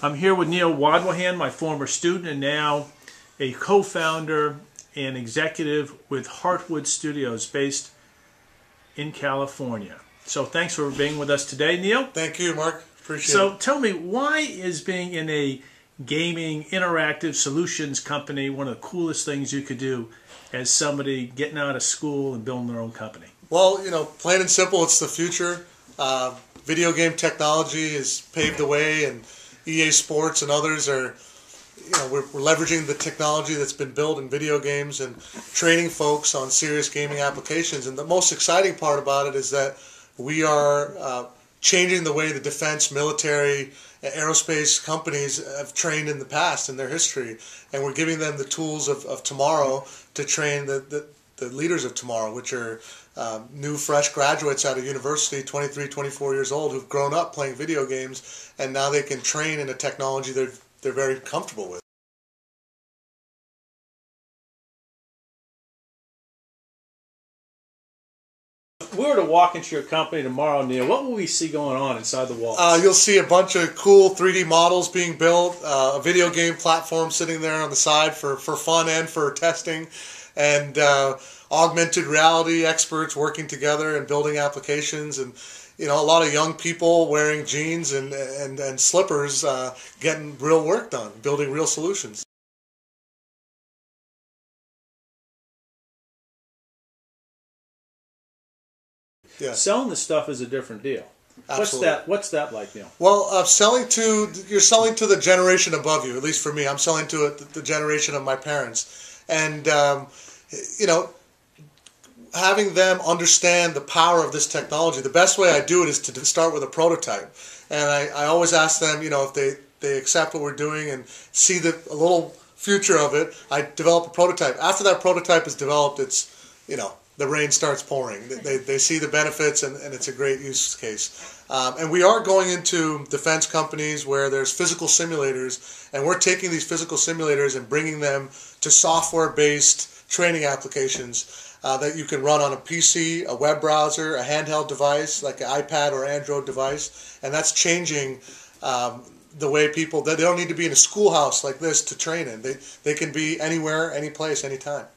I'm here with Neil Wadwahan, my former student and now a co-founder and executive with Heartwood Studios based in California. So thanks for being with us today, Neil. Thank you, Mark. Appreciate it. So tell me, why is being in a gaming interactive solutions company one of the coolest things you could do as somebody getting out of school and building their own company? Well, plain and simple, it's the future. Video game technology has paved the way, and EA Sports and others are, we're leveraging the technology that's been built in video games and training folks on serious gaming applications. And the most exciting part about it is that we are changing the way the defense, military, aerospace companies have trained in the past in their history, and we're giving them the tools of tomorrow to train the leaders of tomorrow, which are new, fresh graduates out of university, 23, 24 years old, who've grown up playing video games, and now they can train in a technology they're very comfortable with. If we were to walk into your company tomorrow, Neil, what will we see going on inside the walls? You'll see a bunch of cool 3D models being built, a video game platform sitting there on the side for fun and for testing, and augmented reality experts working together and building applications, and a lot of young people wearing jeans and slippers getting real work done, building real solutions. Yeah. Selling the stuff is a different deal. Absolutely. What's that like, Neil? Well, you're selling to the generation above you. At least for me, I'm selling to the generation of my parents, and having them understand the power of this technology. The best way I do it is to start with a prototype, and I always ask them, if they accept what we're doing and see a little future of it. I develop a prototype. After that prototype is developed, it's the rain starts pouring. They see the benefits, and it's a great use case. And we are going into defense companies where there's physical simulators, and we're taking these physical simulators and bringing them to software-based training applications that you can run on a PC, a web browser, a handheld device like an iPad or Android device, and that's changing the way people, they don't need to be in a schoolhouse like this to train in. They can be anywhere, any place, anytime.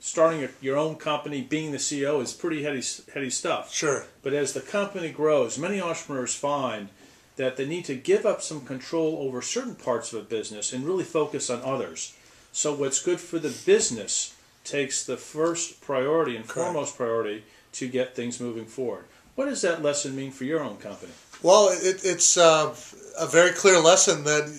Starting your own company, being the CEO is pretty heady stuff. Sure. But as the company grows, many entrepreneurs find that they need to give up some control over certain parts of a business and really focus on others. So what's good for the business takes the first priority and foremost priority to get things moving forward. What does that lesson mean for your own company? Well, it's a very clear lesson that,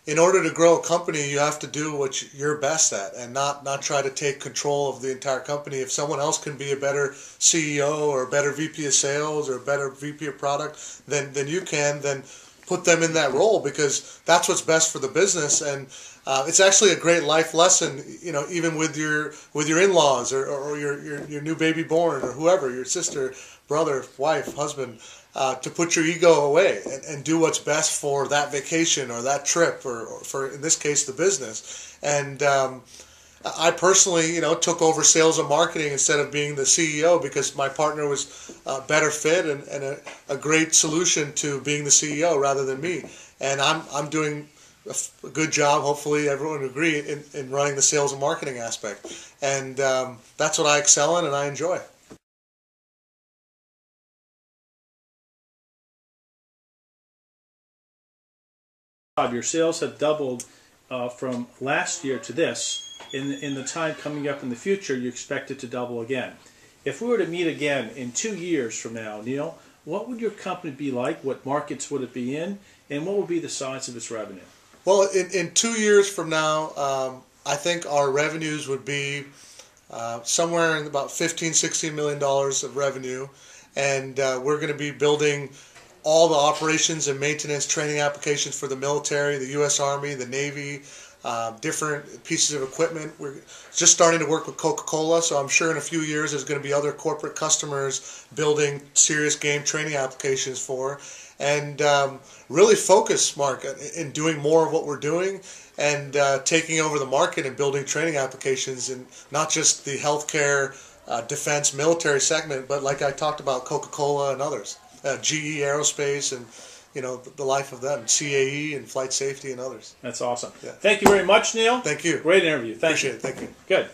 in order to grow a company, you have to do what you're best at, and not try to take control of the entire company. If someone else can be a better CEO or a better VP of sales or a better VP of product than you can, then put them in that role, because that's what's best for the business. And it's actually a great life lesson, even with your in-laws or your new baby born or whoever, your sister, brother, wife, husband. To put your ego away and do what's best for that vacation or that trip or for, in this case, the business. And I personally, took over sales and marketing instead of being the CEO, because my partner was a better fit and a great solution to being the CEO rather than me. And I'm doing a good job, hopefully everyone would agree, in running the sales and marketing aspect. And that's what I excel in and I enjoy. Your sales have doubled from last year to this. In the time coming up in the future, you expect it to double again. If we were to meet again in 2 years from now, Neil, what would your company be like? What markets would it be in? And what would be the size of its revenue? Well, in 2 years from now, I think our revenues would be somewhere in about $15–16 million of revenue, and we're going to be building all the operations and maintenance training applications for the military, the U.S. Army, the Navy, different pieces of equipment. We're just starting to work with Coca-Cola, so I'm sure in a few years there's going to be other corporate customers building serious game training applications for. And really focus, Mark, in doing more of what we're doing and taking over the market and building training applications in not just the healthcare defense military segment, but like I talked about, Coca-Cola and others, GE Aerospace, and the life of them, CAE and flight safety and others. That's awesome. Yeah. Thank you very much, Neil. Thank you. Great interview. Thank you. Appreciate it. Thank you. Good.